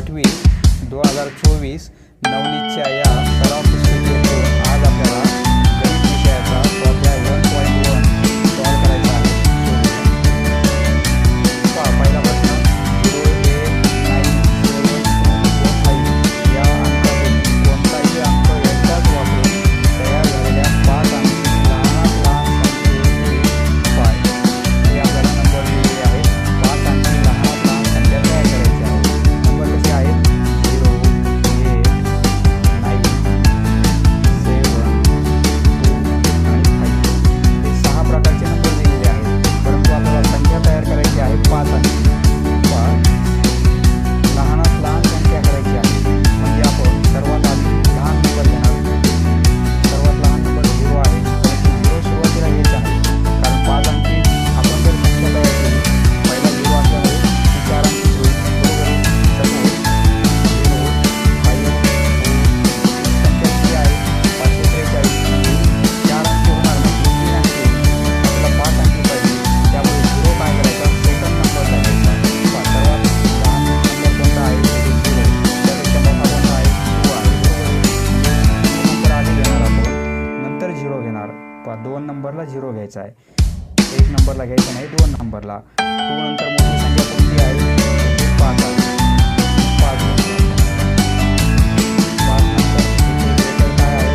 2021-2024 नवनीतच्या या सराव पुस्तिकेतून आज आपल्याला गणित विषयाचा स्वाध्याय 1.1 सॉल्व करायचा आहे. पहिला प्रश्न 0, 8, 9, 7, 2 व 5 या अंकापैकी कोणताही अंक एकदाच वापरून तयार झालेल्या 5 अंकी लहानात लहान संख्येचे पाय. हे आपल्याला नंबर दिलेले आहेत. 5 अंकी लहानात लहान संख्या तयार करायची आहे. नंबर कसे आहेत? 0, 8, 9, 7, 2 आणि 5. हे 6 प्रकारचे नंबर दिलेले आहेत, परंतु आपल्याला संख्या तयार करायची आहे 5 अंकी. लहानात लहान संख्या करायची आहे म्हणजे आपण सर्वात आधी लहान नंबर घेणार. सर्वात लहान नंबर 0 आहे, परंतु 0 सुरुवातीला घ्यायचा नाही, कारण 5 अंकी आपण जर संख्या तयार केली पहिला 0 असल्यामुळे ती 4 अंकी होईल. बरोबर आहे. सपोज 0, 5, 2 संख्या किती आहे? 543 म्हणजे 4 अंकी होणार नाही, 3 अंकी होईल. आपल्याला 5 अंकी पाहिजे, त्यामुळे 0 काय करायचा? सेकंड नंबर लागायचा. सर्वात लहान नंबर कोणता आहे? 0. त्यापेक्षा मोठा कोणता आहे? 2 आहे. बरोबर आहे. म्हणजे नंबर आधी घेणार आपण, नंतर 0 घेणार. 2 नंबरला 0 घ्यायचा आहे. 1 नंबरला घ्यायचा नाही, 2 नंबरला. 2 नंतर मोठी संख्या कोणती आहे? 5 आहे. 5 नंतर 5 नंतर इथे लेटर काय आहे?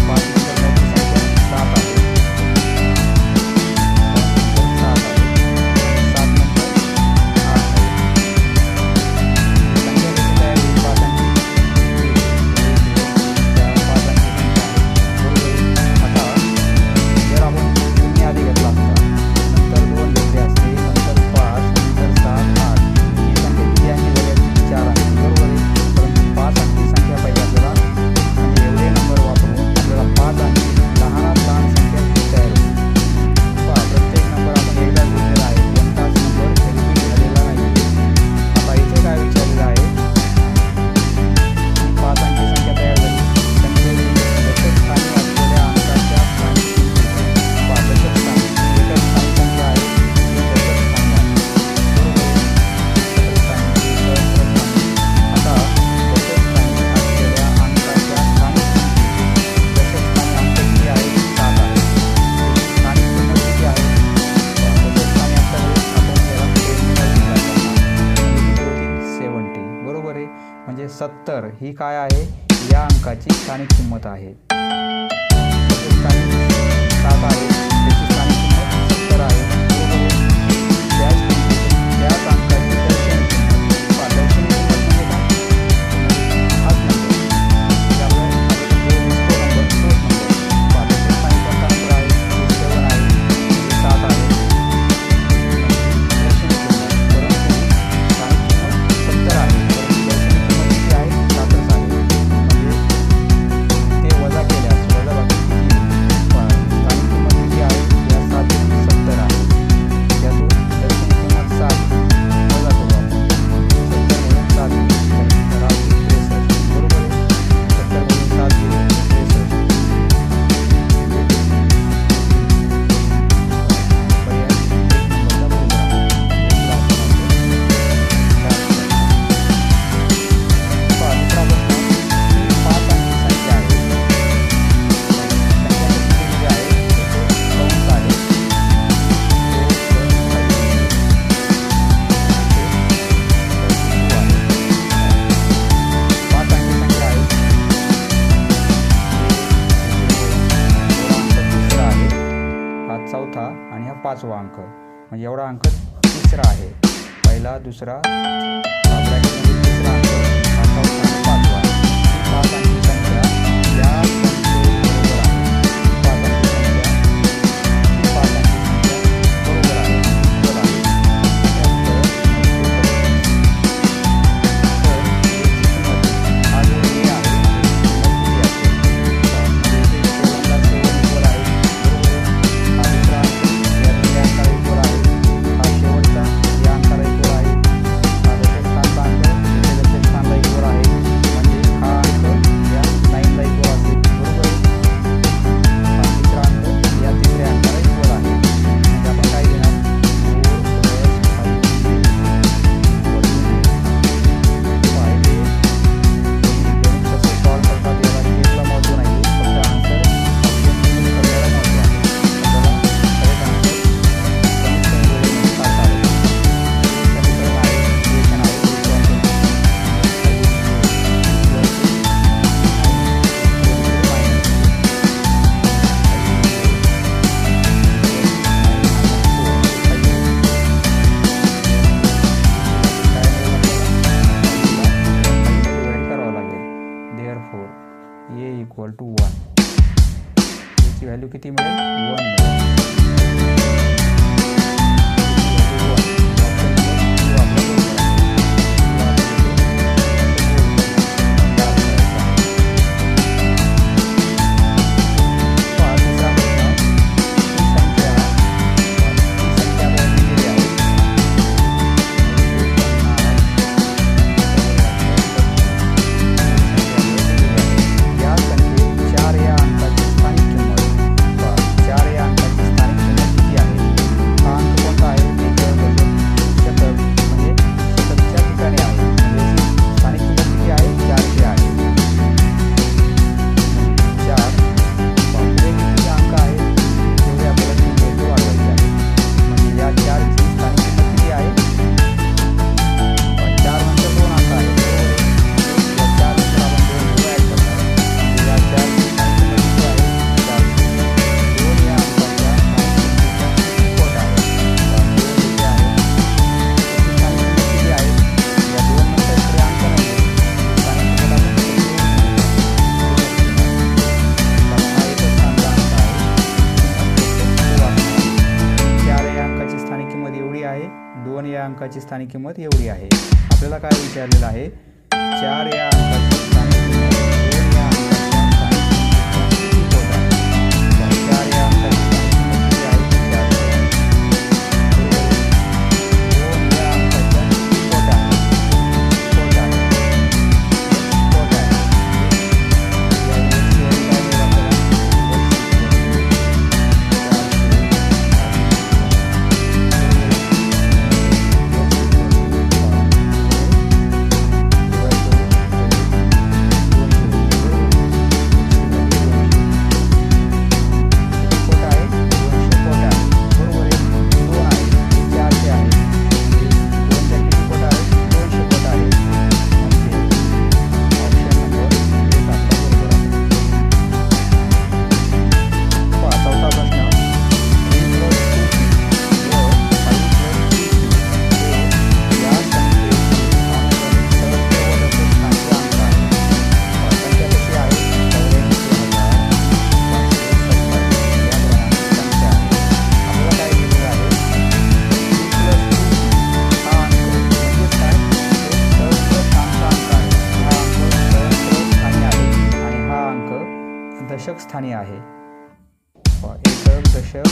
5 नंतर मोठी संख्या 7 आहे. 7 आहे. 7 नंतर 8 आहे. संख्या कशी तयार होईल? 5 अंकी 5 अंकी संख्या आहे. बरोबर आहे. आता जर आपण शून्य आधी घेतला असता, नंतर 2 घेतले असते, नंतर 5, नंतर 7, 8 ही संख्या किती अंकी झाली? 4 अंकी. बरोबर आहे. परंतु 5 अंकी संख्या पाहिजे आपल्याला, म्हणजे एवढे नंबर वापरून आपल्याला 5 अंकी लहानात लहान संख्या तयार होईल. प्रत्येक नंबर आपण एकदाच घेतलेला आहे, कोणताच नंबर रिपीट झालेला नाही. आता इथे काय विचारलेलं आहे? 5 अंकी संख्या तयार झाली. संख्येची दशक स्थानी असलेल्या अंकाच्या स्थानिक किंमती. दशक स्थानी एकच स्थानिक संख्या आहे, ती दशक स्थानी आहे. बरोबर आहे. दशक स्थानी, सहस्त्रस्थानी. आता दशक स्थानी असलेल्या अंकाच्या स्थानिक किंमती. दशक स्थानी अंक किती आहे? 7 आहे. त्याची स्थानिक किंमत किती आहे? दशक स्थानी असल्यामुळे आपण त्याला टर्मिनल दिला जाणार. किती होतील? 70. बरोबर आहे. म्हणजे 70 ही काय आहे? या अंकाची स्थानिक किंमत आहे. दशक स्थानी 7 आहे, त्याची स्थानिक किंमत 70 आहे. बरोबर आहे. त्याच किंमतीतून त्याच अंकाची दर्शनी किंमत. दर्शनी किंमत म्हणजे काय? हाच नंबर. म्हणजे आपल्याला जो दिसतो नंबर तोच नंबर. दशक स्थानी कोणता नंबर आहे? 7 आहे, म्हणजे 7 आहे. दर्शनी किंमत, परंतु स्थानिक किंमत 70 आहे, परंतु दर्शनी किंमत किती आहे? 7च आहे. म्हणजे ते वजा केल्यास वजाबाकी किती येईल? स्थानिक किंमत किती आहे? या 7 70 आहे. त्यातून दर्शनी किंमत 7 वजा करू आपण. 70 म्हणून 7 गेले तर राहतील 63. बरोबर आहे. 70 म्हणून 7 गेले 63. पर्याय 1 नंबरचा बरोबर आहे. 1 ला आपण दुसरा प्रश्न. ही 5 अंकी संख्या आहे. संख्या कशी दिलेली आहे? इथे कंस आहे. 4 + 5 इथे 32 आहे. 5 अंकी संख्या आहे. एवढा अंक तिसरा आहे, हा 4था आणि हा 5वा अंक. म्हणजे एवढा अंक तिसरा आहे. पहिला, दुसरा, हा ब्रॅकेटमध्ये तिसरा अंक, हा 4था आणि 5वा. ही 5 अंकी संख्या या संख्येबरोबर आहे. ही 5 अंकी संख्या, ही 5 अंकी संख्या बरोबर आहे, इक्वल आहे. 73, 945. तर याची किंमत, हा जो ए आहे याची किंमत किती असेल? म्हणजे इथे 7 ला 7 इक्वल आहे. बरोबर आहे. हा दुसरा अंक या दुसऱ्या अंकाला इक्वल आहे. हा शेवटचा या अंकाला इक्वल आहे. हा दशक स्थानी व्हॅल्यू किती मिळेल 1 मिळेल. अंकाची स्थानिक किंमत एवढी आहे. आपल्याला काय विचारलेलं आहे 4 या अंकाची स्थानिक किंमत 2 या अंकाच्या स्थानिक किंमत 4 या अंकाची स्थानिक किंमत किती आहे 4 2 या अंकाच्या दशक स्थानी आहे. एकक, दशक,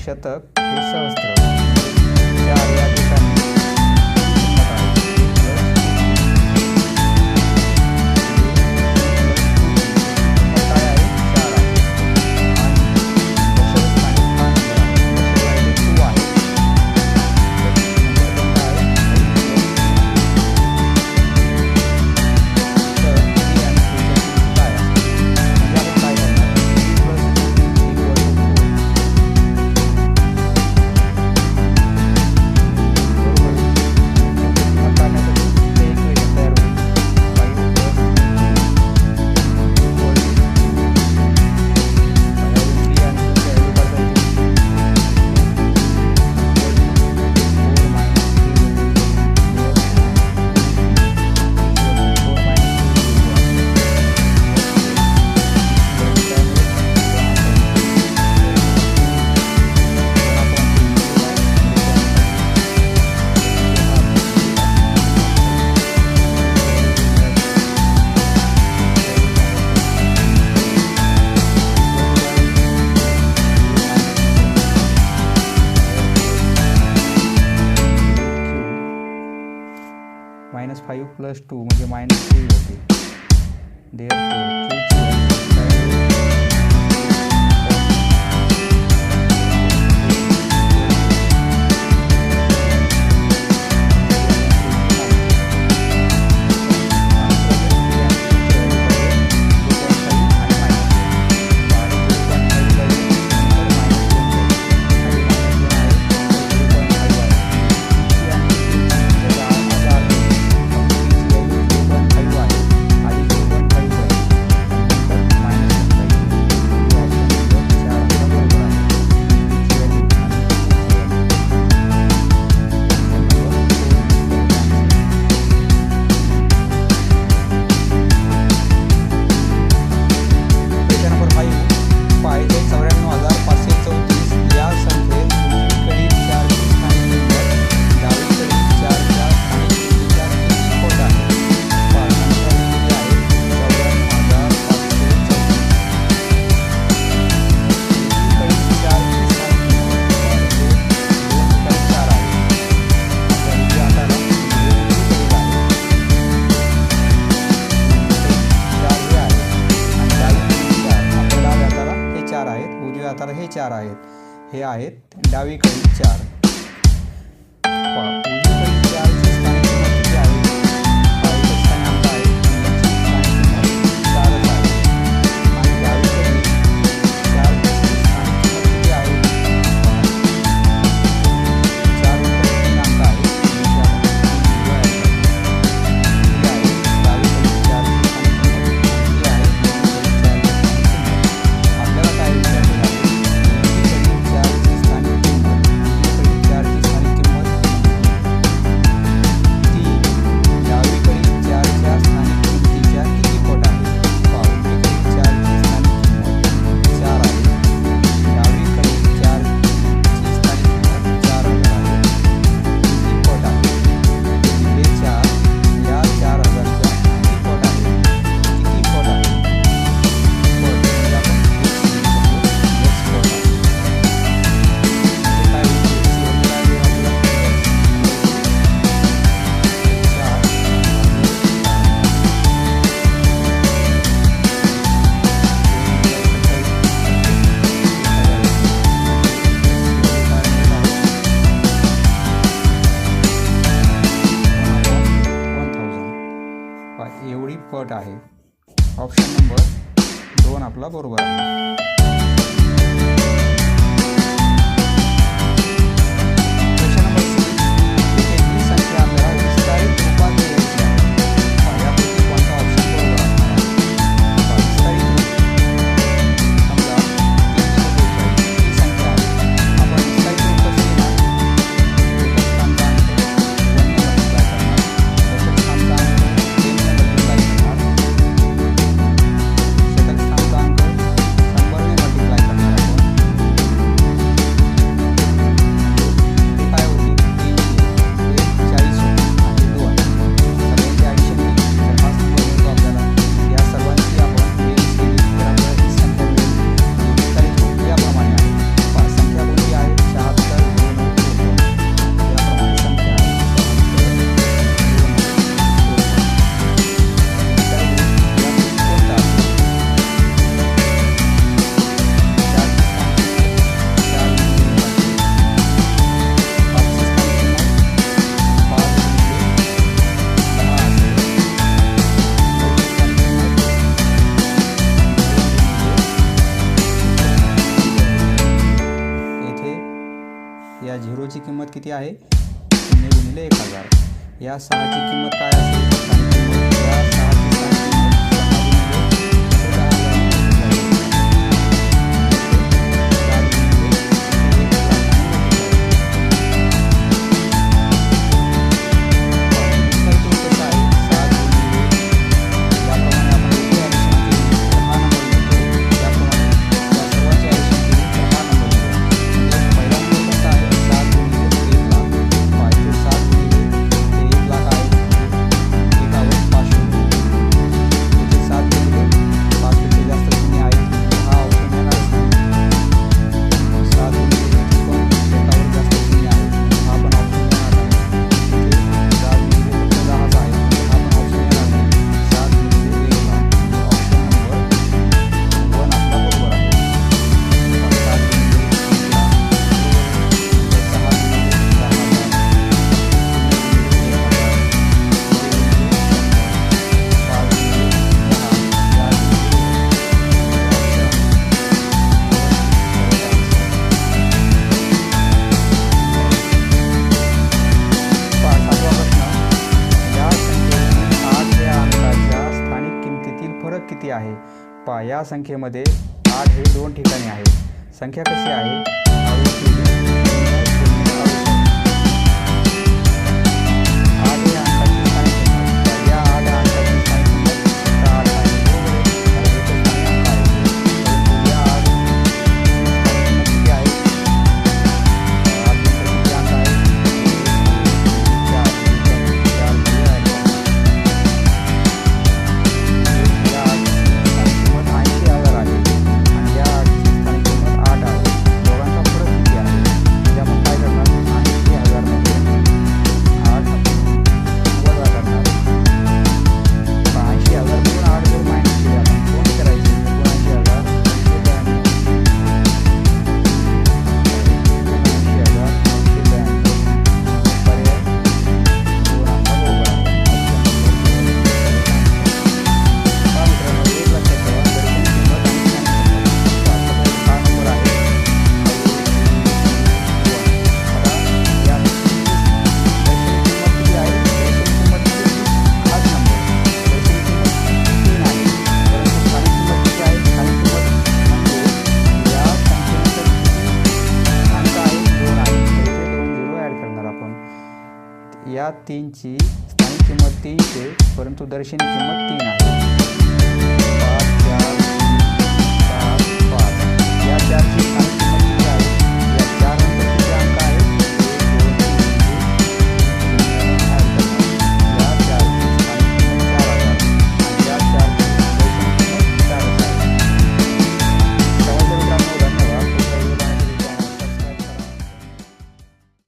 शतक हे सहस्त्र 4 या ठिकाणी -5 + 2 म्हणजे -3 होते. 4 आहेत. हे आहेत डावीकडील 4. उजवीकडील 4ची स्थानिक किंमत किती आहे? इथे स्थानांक आहे, याची स्थानिक किंमत 4च आहे. आणि डावीकडील 4ची स्थानिक किंमत किती आहे? 4 नंतर 3 अंक आहे, इथे आपण 3 ऍड करणार. ही आहे डावीकडील 4ची स्थानिक किंमत. ही आहे उजवीकडील 4ची स्थानिक किंमत. आपल्याला काय विचारले आहे? उजवीकडील 4ची स्थानिक किंमत. उजवीकडील 4ची स्थानिक किंमत 3 डावीकडील 4च्या स्थानिक किंमतीच्या किती पट आहे? उजवीकडील 4ची स्थानिक किंमत 4 आहे. डावीकडील 4ची स्थानिक किंमत 4000 आहे. किती पट आहे? हे 4 या 4000च्या किती पट आहे? किती पट आहे? पट म्हणजे आपण x लिहू शकतो. x पट आहे. हे काय होईल? x वरून काय होईल आपल्याला? 4 एवढी पट आहे. ऑप्शन नंबर 2 आपला बरोबर आहे. Question number 6. इथे ही संख्या आपल्याला विस्तारित रूपात लिहायची आहे. यापैकी कोणता ऑप्शन बरोबर असणार आहे? विस्तारित रूप समजा 342 ही संख्या आहे. आपण विस्तारित रूप कसे लिहिणार? एकच स्थानांक 1 ने मल्टिप्लाय करणार, दशक स्थानांक 3 ने मल्टिप्लाय करणार, शतक स्थानांक 100 ने मल्टिप्लाय करणार आपण. हे काय होतील? 3 हे 40 होतील आणि 2 सगळ्यांची ॲडिशन केली तर हाच नंबर मिळतो आपल्याला. या सर्वांची आपण बेरीज केली तर आपल्याला ही संख्या मिळेल. विस्तारित रूप याप्रमाणे आहे. संख्या कोणती आहे? 76 29 याप्रमाणे संख्या आहे. 76 विस्तारित रूप यापैकी कोणता असेल? 4ची स्थानिक किंमत 4 गुणिले 5. 5ची स्थानिक किंमत 5 गुणिले 10 असेल. 9ची स्थानिक किंमत 2 गुणिले येथे या 0ची किंमत किती आहे? 0 गुणिले 1000. या 6ची किंमत काय असेल? स्थानिक किंमत या 6ची स्थानिक किंमत 6 गुणिले इथे 10,000 ने मल्टिप्लाय करणार. इथे 4 गुणिले इथे 1 लाखाने मल्टिप्लाय विस्तारित रूप कसं आहे? 7 गुणिले याप्रमाणे आपण इथे ॲडिशन केली तर हा नंबर मिळतो. याप्रमाणे या सर्वांची ॲडिशन केली तर हा नंबर मिळेल. म्हणजे पहिला नंबर कोणता आहे? 7 गुणिले 1 लाख. इथे 7 गुणिले हे 1 लाख आहे. एकावर 5 शून्य. इथे 7 गुणिले 5 पेक्षा जास्त शून्य आहेत. हा ऑप्शन येणारच नाही. 7 गुणिले इथे पण एकावर जास्त शून्य आहे. हा पण ऑप्शन येणार नाही. इथे 4 गुणिले फक्त 10च आहे. हा पण ऑप्शन येणार नाही. 7 गुणिले 1 लाख म्हणजे ऑप्शन नंबर 1 आपला बरोबर आहे. 7 गुणिले 1 लाख बरोबर आहे. नंतर 6 गुणिले 10,000, 0 गुणिले 1000, 0 गुणिले 100, 5 गुणिले 10, 4 गुणिले 1. Option 1 correct answer. 7वा प्रश्न. या संख्येतील 8 या अंकाच्या स्थानिक किमतीतील फरक किती आहे? या संख्येमध्ये 8 हे 2 ठिकाणी आहे. संख्या कशी आहे? 68 हे अंकाची स्थानिक किंमत. या 8 अंकाची स्थानिक किंमत फक्त 8 आहे. बरोबर आहे. कारण इथे स्थानिक अंक आहे. परंतु या 8 स्थानिक किंमत किती आहे? 8 नंतर किती अंक आहे? 4 4 पुढे ॲड करणार. या 8ची स्थानिक किंमत 80,000 आहे आणि या 8ची स्थानिक किंमत 8 आहे. दोघांचा फरक 3ची स्थानिक किंमत 300 परंतु दर्शनी किंमत 3 आहे. 5 4 3 7 5 या चारची